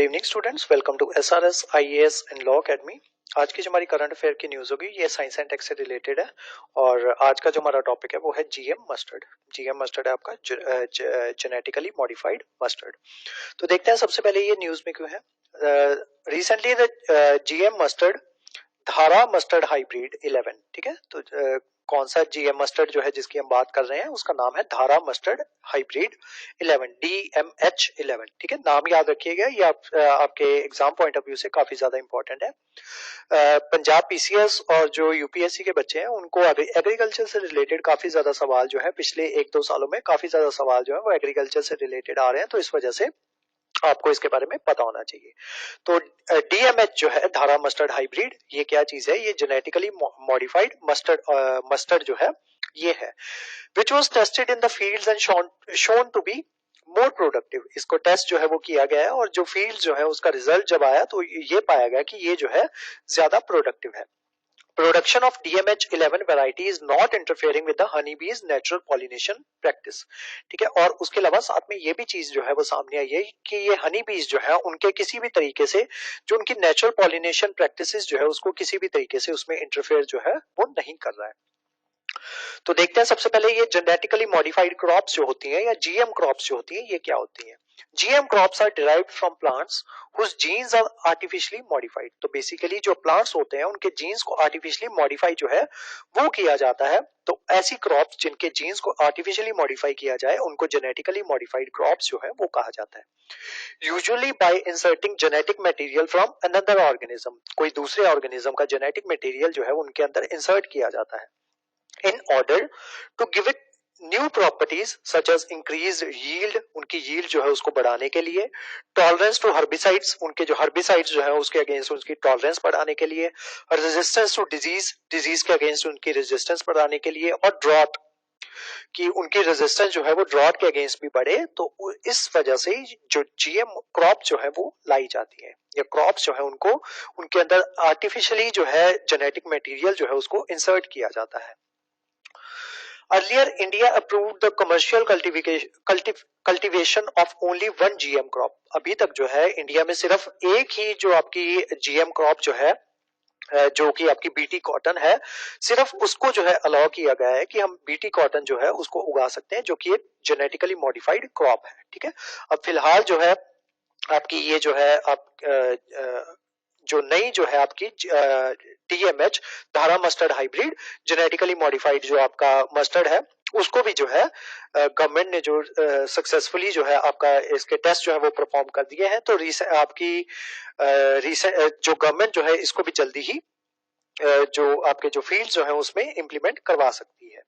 Evening students, welcome to SRS IAS and law academy. आज की जो हमारी करंट अफेयर की न्यूज होगी ये साइंस एंड टेक से रिलेटेड है और आज का जो हमारा टॉपिक है वो है जीएम मस्टर्ड। जीएम मस्टर्ड है आपका जेनेटिकली मॉडिफाइड मस्टर्ड। तो देखते हैं सबसे पहले ये न्यूज में क्यों है। रिसेंटली द जीएम मस्टर्ड धारा मस्टर्ड हाइब्रिड 11, ठीक है। तो कौन सा जीएम मस्टर्ड जो है जिसकी हम बात कर रहे हैं उसका नाम है धारा मस्टर्ड हाइब्रिड 11, DMH11, ठीक है। नाम याद रखिएगा, ये आपके एग्जाम पॉइंट ऑफ व्यू से काफी ज्यादा इंपॉर्टेंट है। पंजाब पीसीएस और जो यूपीएससी के बच्चे हैं उनको एग्रीकल्चर से रिलेटेड काफी ज्यादा सवाल जो है पिछले 1-2 सालों में काफी ज्यादा सवाल जो है वो एग्रीकल्चर से रिलेटेड आ रहे हैं, तो इस वजह से आपको इसके बारे में पता होना चाहिए। तो डीएमएच जो है धारा मस्टर्ड हाइब्रिड, ये क्या चीज है? ये जेनेटिकली मॉडिफाइड मस्टर्ड जो है ये है, which was tested in the fields and shown to be more productive. इसको टेस्ट जो है वो किया गया है और जो फील्ड जो है उसका रिजल्ट जब आया तो ये पाया गया कि ये जो है ज्यादा प्रोडक्टिव है। Production of DMH11 variety is not interfering with the honeybee's natural pollination practice, ठीक है। और उसके अलावा साथ में ये भी चीज जो है वो सामने आई है कि ये हनी बीज जो है उनके किसी भी तरीके से जो उनकी नेचुरल पॉलिनेशन प्रैक्टिसेस जो है उसको किसी भी तरीके से उसमें इंटरफेयर जो है वो नहीं कर रहा है। तो देखते हैं सबसे पहले ये जेनेटिकली मॉडिफाइड क्रॉप्स जो होती हैं या जीएम क्रॉप्स जो होती हैं ये क्या होती हैं। GM crops are derived from plants whose genes are artificially modified। तो बेसिकली जो प्लांट्स होते हैं उनके जीन्स को आर्टिफिशियली मॉडिफाई जो है वो किया जाता है। तो ऐसी क्रॉप्स जिनके जीन्स को आर्टिफिशियली मॉडिफाई किया जाए उनको जेनेटिकली मॉडिफाइड क्रॉप्स जो है वो कहा जाता है। Usually bye inserting genetic material from another organism, कोई दूसरे ऑर्गेनिज्म का जेनेटिक मटेरियल जो है उनके अंदर इंसर्ट किया जाता है in order to give it new properties such as increase yield, उनकी यील्ड जो है उसको बढ़ाने के लिए, टॉलरेंस टू हर्बिसाइड्स, उनके जो हर्बिसाइड्स जो है उसके अगेंस्ट उनकी टॉलरेंस बढ़ाने के लिए, रेजिस्टेंस टू डिजीज, डिजीज के अगेंस्ट उनकी रेजिस्टेंस बढ़ाने के लिए, और ड्रॉट कि उनकी रेजिस्टेंस जो है वो ड्रॉट के अगेंस्ट भी बढ़े। तो इस वजह से जो जीएम क्रॉप जो है वो लाई जाती है या क्रॉप्स जो है उनको उनके अंदर आर्टिफिशियली जो है जेनेटिक मटेरियल जो है उसको इंसर्ट किया जाता है। Earlier, India approved the commercial cultivation of only one GM crop। अभी तक जो है इंडिया में सिर्फ एक ही जो आपकी GM क्रॉप जो है जो कि आपकी बीटी कॉटन है, सिर्फ उसको जो है अलाउ किया गया है कि हम बीटी कॉटन जो है उसको उगा सकते हैं जो कि एक जेनेटिकली मॉडिफाइड क्रॉप है, ठीक है। अब फिलहाल जो है आपकी ये जो है आप जो नई जो है आपकी DMH धारा मस्टर्ड हाइब्रिड जेनेटिकली मॉडिफाइड जो आपका मस्टर्ड है उसको भी जो है गवर्नमेंट ने जो सक्सेसफुली जो है आपका इसके टेस्ट जो है वो परफॉर्म कर दिए हैं। तो आपकी जो गवर्नमेंट जो है इसको भी जल्दी ही जो आपके जो फील्ड जो है उसमें इम्प्लीमेंट करवा सकती है।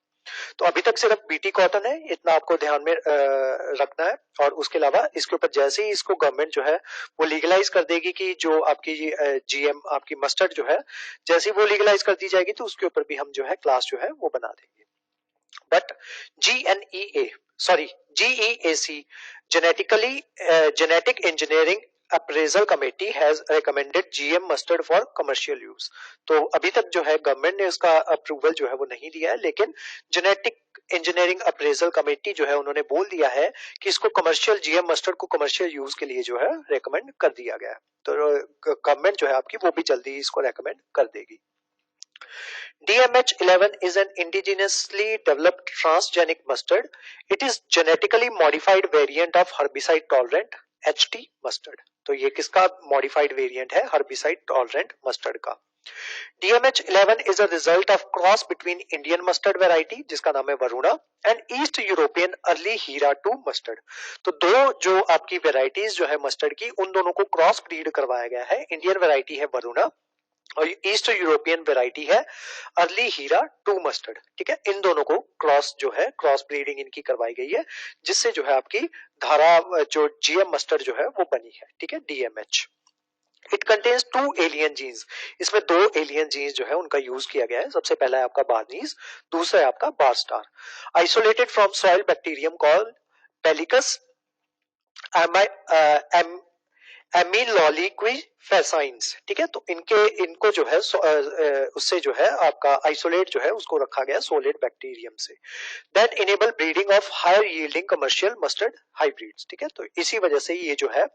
तो अभी तक सिर्फ बीटी कॉटन है, इतना आपको ध्यान में रखना है। और उसके अलावा इसके ऊपर जैसे ही इसको गवर्नमेंट जो है वो लीगलाइज कर देगी कि जो आपकी जीएम आपकी मस्टर्ड जो है जैसे ही वो लीगलाइज कर दी जाएगी तो उसके ऊपर भी हम जो है क्लास जो है वो बना देंगे। But GEAC genetic engineering appraisal committee has recommended GM mustard for commercial use. तो अभी तक जो है गवर्नमेंट ने उसका अप्रूवल जो है वो नहीं दिया है, लेकिन जेनेटिक इंजीनियरिंग अप्रेजल कमेटी जो है उन्होंने बोल दिया है कि इसको कमर्शियल जीएम मस्टर्ड को कमर्शियल यूज के लिए जो है रेकमेंड कर दिया गया है। तो गवर्नमेंट जो है आपकी वो भी जल्दी ही इसको रेकमेंड कर देगी। DMH11 is an indigenously developed transgenic mustard. It is genetically modified variant of herbicide tolerant HT mustard। तो ये किसका modified variant है? herbicide tolerant mustard का। DMH11 is a result of cross between Indian mustard variety जिसका नाम है Varuna and East European early Hira 2 mustard। तो दो जो आपकी varieties जो है mustard की उन दोनों को क्रॉस ब्रीड करवाया गया है। इंडियन वैरायटी है वरुणा और ईस्ट यूरोपियन वैरायटी है अर्ली हीरा 2 मस्टर्ड, ठीक है। इन दोनों को क्रॉस जो है क्रॉस ब्रीडिंग इनकी करवाई गई है जिससे जो है आपकी धारा जो जीएम मस्टर्ड जो है वो बनी है, ठीक है, DMH। It contains 2 alien genes, इसमें 2 एलियन जीन्स जो है उनका यूज किया गया है। सबसे पहला है आपका बार्नीज, दूसरा है आपका barstar. Isolated from soil bacterium called Bacillus amyloliquefaciens, ठीक है। तो इनको जो है उससे जो है आपका आइसोलेट जो है उसको रखा गया सोलिड बैक्टीरियम से, that enable breeding of higher yielding commercial mustard hybrids, ठीक है। तो इसी वजह से ये जो है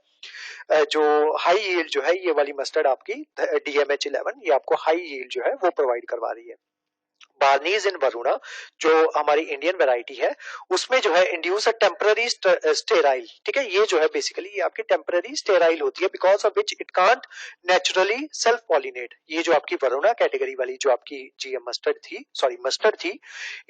जो हाई यील्ड जो है ये वाली मस्टर्ड आपकी DMH11 ये आपको हाई यील्ड जो है वो प्रोवाइड करवा रही है। बार्नीज इन वरुणा जो हमारी इंडियन वैरायटी है उसमें जो है इंड्यूस अ टेम्पररी स्टेराइल, ठीक है। ये जो है बेसिकली ये आपकी टेम्पररी स्टेराइल होती है because of which it can't naturally self pollinate. ये जो आपकी वरुणा कैटेगरी वाली जो आपकी GM मस्टर्ड थी, सॉरी मस्टर्ड थी,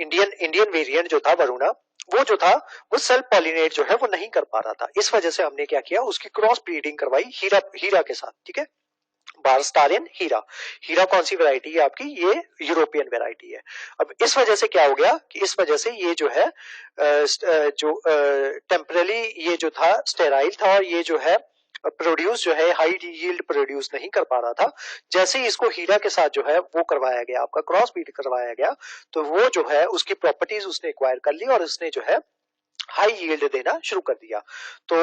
इंडियन वेरिएंट जो था वरुणा, वो जो था वो सेल्फ पॉलिनेट जो है वो नहीं कर पा रहा था। इस वजह से हमने क्या किया, उसकी क्रॉस ब्रीडिंग करवाई हीरा के साथ, ठीक है। बारस्टारियन हीरा, हीरा कौन सी वैरायटी है आपकी, ये यूरोपियन वैरायटी है। अब इस वजह से क्या हो गया कि इस वजह से ये जो है जो टेम्परली ये जो था स्टेराइल था और ये जो है प्रोड्यूस जो है हाई यील्ड प्रोड्यूस नहीं कर पा रहा था। जैसे ही इसको हीरा के साथ जो है वो करवाया गया, आपका क्रॉस ब्रीड करवाया गया, तो वो जो है उसकी प्रॉपर्टीज उसने एक्वायर कर ली और उसने जो है हाई यील्ड देना शुरू कर दिया। तो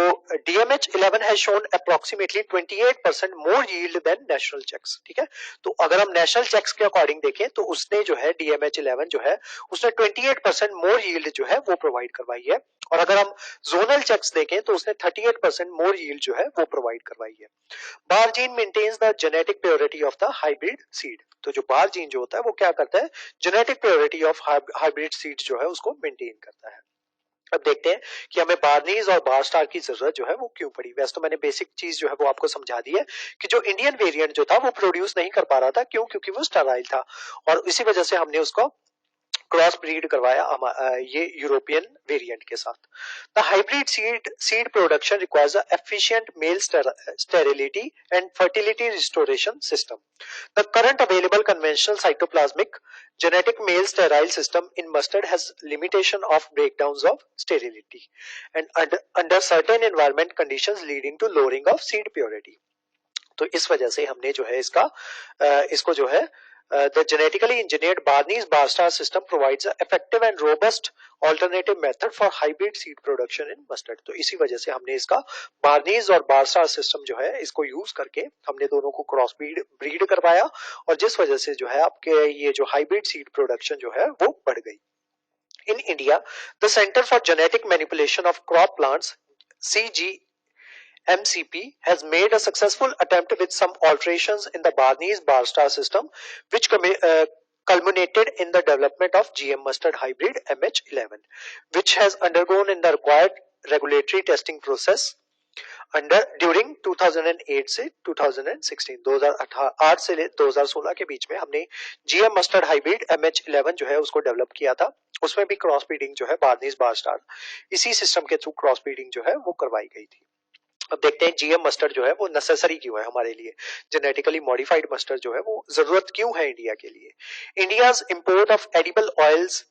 DMH11 has shown approximately 28% more yield than national checks, ठीक है। तो अगर हम नेशनल चेक्स के अकॉर्डिंग देखें तो उसने जो है DMH11 जो है उसने 28% मोर यील्ड जो है वो प्रोवाइड करवाई है, और अगर हम जोनल चेक्स देखें तो उसने 38% मोर यील्ड जो है वो प्रोवाइड करवाई है। Bar gene maintains the genetic purity of the hybrid seed. तो जो बार जीन जो होता है वो क्या करता है, genetic purity of hybrid seed जो है उसको मेंटेन करता है। अब देखते हैं कि हमें बार्नीज और बार स्टार की जरूरत जो है वो क्यों पड़ी। वैसे तो मैंने बेसिक चीज जो है वो आपको समझा दी है कि जो इंडियन वेरिएंट जो था वो प्रोड्यूस नहीं कर पा रहा था, क्यों, क्योंकि वो स्टराइल था, और इसी वजह से हमने उसको क्रॉस ब्रीड करवाया ये यूरोपियन वेरिएंट के साथ। The hybrid seed production requires a efficient male sterility and fertility restoration system. The current available conventional cytoplasmic genetic male sterile system in mustard has limitation of breakdowns of sterility and under certain environment conditions leading to lowering of seed purity। तो इस वजह से हमने जो है इसको जो है the genetically engineered Barney's bar star system provides an effective and robust alternative method for hybrid seed production in mustard। तो इसी वजह से हमने इसका बार्नीज और बार स्टार सिस्टम जो है इसको यूज करके हमने दोनों को क्रॉस ब्रीड करवाया, और जिस वजह से जो है आपके ये जो हाइब्रिड सीड प्रोडक्शन जो है वो बढ़ गई। In India, the Center for Genetic Manipulation of Crop Plants CGMCP has made a successful attempt with some alterations in the Barney's bar star system, which culminated in the development of GM mustard hybrid MH11, which has undergone in the required regulatory testing process under during 2008 से 2016, 2008 से 2016 के बीच में हमने GM mustard hybrid MH11 जो है उसको develop किया था। उसमें भी क्रॉस ब्रीडिंग जो है बार्नीज बार स्टार इसी सिस्टम के थ्रू क्रॉस ब्रीडिंग जो है वो करवाई गई थी। अब देखते हैं GM मस्टर्ड जो है वो नेसेसरी क्यों है हमारे लिए, जेनेटिकली मॉडिफाइड मस्टर्ड जो है वो जरूरत क्यों है इंडिया के लिए। India's import of edible oils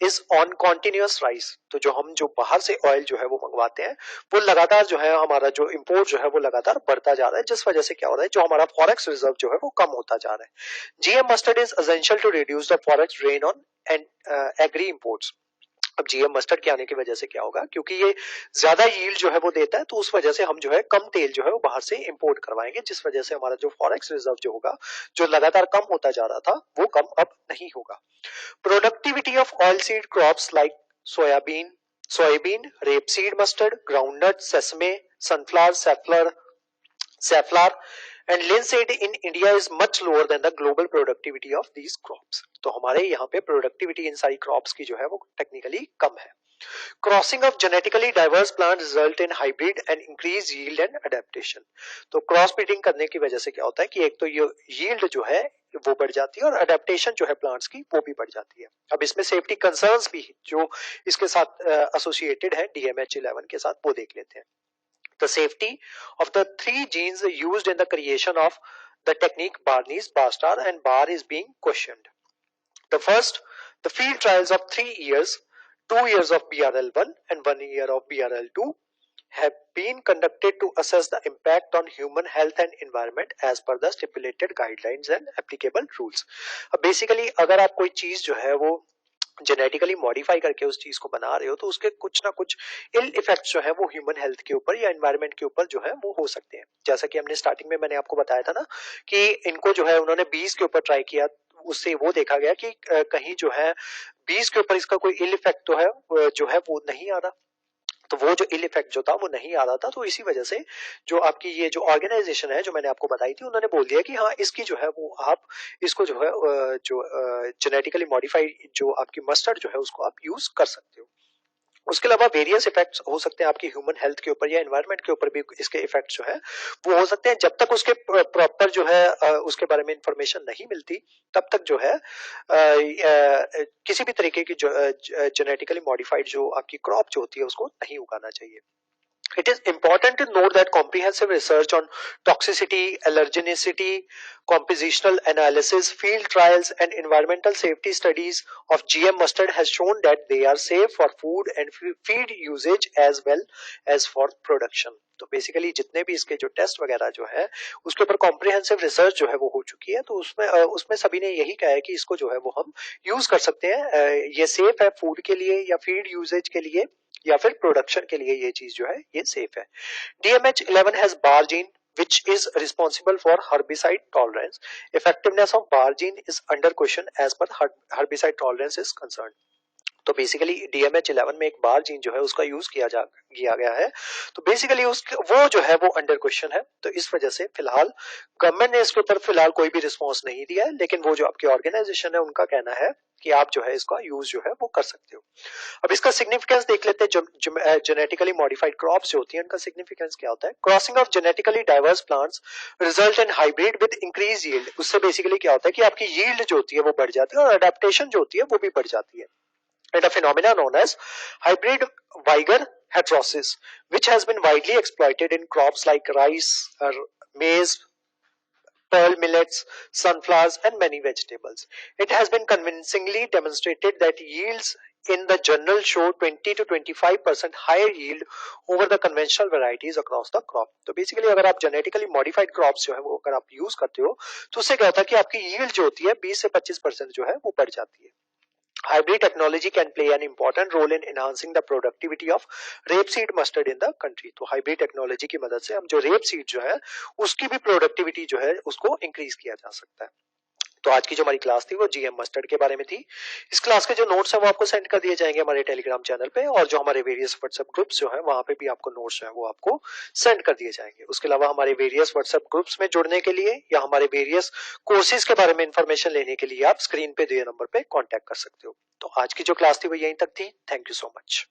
is on continuous rise. तो जो बाहर से ऑयल जो है वो मंगवाते हैं वो लगातार जो है हमारा जो इंपोर्ट जो है वो लगातार बढ़ता जा रहा है, जिस वजह से क्या हो रहा है जो हमारा फॉरेक्स रिजर्व जो है वो कम होता जा रहा है। GM mustard is essential to reduce the forex drain on agri imports. अब GM मस्टर्ड के आने की वजह से क्या होगा, क्योंकि ये ज्यादा यील्ड जो है वो देता है तो उस वजह से हम जो है कम तेल जो है वो बाहर से इंपोर्ट करवाएंगे, जिस वजह से हमारा जो फॉरेक्स रिजर्व जो होगा जो लगातार कम होता जा रहा था वो कम अब नहीं होगा। Productivity of oilseed crops like soybean, rapeseed mustard, groundnut, sesame, sunflower, safflower and linseed in India is much lower than the global productivity of these crops। तो हमारे यहाँ पे प्रोडक्टिविटी इन सारी क्रॉप्स की जो है वो टेक्निकली कम है। Crossing of genetically diverse plant result in hybrid and increase yield and adaptation. तो क्रॉस ब्रीडिंग करने की वजह से क्या होता है कि एक तो ये यील्ड जो है वो बढ़ जाती है और अडेप्टेशन जो है प्लांट्स की वो भी बढ़ जाती है। अब इसमें सेफ्टी कंसर्न्स भी जो इसके साथ एसोसिएटेड है DMH11 के साथ वो देख लेते हैं। The safety of the three genes used in the creation of the technique Barney's bar star and bar is being questioned. The first, the field trials of 3 years, 2 years of BRL1 and 1 year of BRL2 have been conducted to assess the impact on human health and environment as per the stipulated guidelines and applicable rules। अब basically अगर आप कोई चीज जो है वो genetically modify करके उस चीज को बना रहे हो तो उसके कुछ ना कुछ इल इफेक्ट्स जो है वो ह्यूमन हेल्थ के ऊपर या एनवायरनमेंट के ऊपर जो है वो हो सकते हैं। जैसा कि हमने स्टार्टिंग में मैंने आपको बताया था ना कि इनको जो है उन्होंने बीज के ऊपर ट्राई किया, उससे वो देखा गया कि कहीं जो है बीज के ऊपर इसका कोई इल इफेक्ट तो है जो है वो नहीं आ रहा। तो वो जो इल इफेक्ट जो था वो नहीं आ रहा था, तो इसी वजह से जो आपकी ये जो ऑर्गेनाइजेशन है जो मैंने आपको बताई थी उन्होंने बोल दिया कि हाँ इसकी जो है वो आप इसको जो है जो जेनेटिकली मॉडिफाइड जो आपकी मस्टर्ड जो है उसको आप यूज कर सकते हो। उसके अलावा वेरियस इफेक्ट्स हो सकते हैं आपकी ह्यूमन हेल्थ के ऊपर या एनवायरनमेंट के ऊपर भी इसके इफेक्ट्स जो है वो हो सकते हैं। जब तक उसके प्रॉपर जो है उसके बारे में इंफॉर्मेशन नहीं मिलती तब तक जो है किसी भी तरीके की जो जेनेटिकली मॉडिफाइड जो आपकी क्रॉप जो होती है उसको नहीं उगाना चाहिए। It is important to note that comprehensive research on toxicity, allergenicity, compositional analysis, field trials, and environmental safety studies of GM mustard has shown that they are safe for food and feed usage as well as for production. तो basically जितने भी इसके जो test वगैरह जो है उसके ऊपर कॉम्प्रिहेंसिव रिसर्च जो है वो हो चुकी है, तो उसमें सभी ने यही कहा है कि इसको जो है वो हम यूज कर सकते हैं। ये सेफ है फूड के लिए या फीड यूजेज के लिए या फिर प्रोडक्शन के लिए, ये चीज जो है ये सेफ है। DMH11 has bar gene which is responsible for herbicide tolerance. Effectiveness of bar gene is under question as per herbicide tolerance is concerned. तो बेसिकली DMH11 में एक बार जीन जो है उसका यूज किया गया है, तो बेसिकली उसके वो जो है वो अंडर क्वेश्चन है। तो इस वजह से फिलहाल गवर्नमेंट ने इसके ऊपर फिलहाल कोई भी रिस्पॉन्स नहीं दिया है, लेकिन वो जो आपकी ऑर्गेनाइजेशन है उनका कहना है कि आप जो है इसका यूज जो है वो कर सकते हो। अब इसका सिग्निफिकेंस देख लेते हैं। जेनेटिकली मॉडिफाइड क्रॉप्स जो होती है उनका सिग्निफिकेंस क्या होता है। Crossing of genetically diverse plants result in hybrid with increase yield. उससे बेसिकली क्या होता है कि आपकी यील्ड जो होती है वो बढ़ जाती है और अडेप्टेशन जो होती है वो भी बढ़ जाती है। And a phenomena known as hybrid Weiger heterosis, which has been widely exploited in crops like rice, maize, pearl millets, sunflowers, and many vegetables. It has been convincingly demonstrated that yields in the journal show 20 to 25% higher yield over the conventional varieties across the crop. तो basically अगर आप genetically modified crops जो है वो अगर आप use करते हो तो उससे क्या होता है कि आपकी यील्ड जो होती है 20 से 25% जो है वो बढ़ जाती है। Hybrid technology can play an important role in enhancing the productivity of rapeseed mustard in the country. तो हाइब्रिड टेक्नोलॉजी की मदद से हम जो रेप सीड जो है उसकी भी प्रोडक्टिविटी जो है उसको इंक्रीज किया जा सकता है। तो आज की जो हमारी क्लास थी वो जीएम मस्टर्ड के बारे में थी। इस क्लास के जो नोट्स है वो आपको सेंड कर दिए जाएंगे हमारे टेलीग्राम चैनल पे, और जो हमारे वेरियस व्हाट्सएप ग्रुप्स जो है वहां पे भी आपको नोट्स जो है वो आपको सेंड कर दिए जाएंगे। उसके अलावा हमारे वेरियस व्हाट्सएप ग्रुप्स में जुड़ने के लिए या हमारे वेरियस कोर्सेज के बारे में इंफॉर्मेशन लेने के लिए आप स्क्रीन पे दिए नंबर पे कॉन्टेक्ट कर सकते हो। तो आज की जो क्लास थी वो यहीं तक थी। Thank you so much.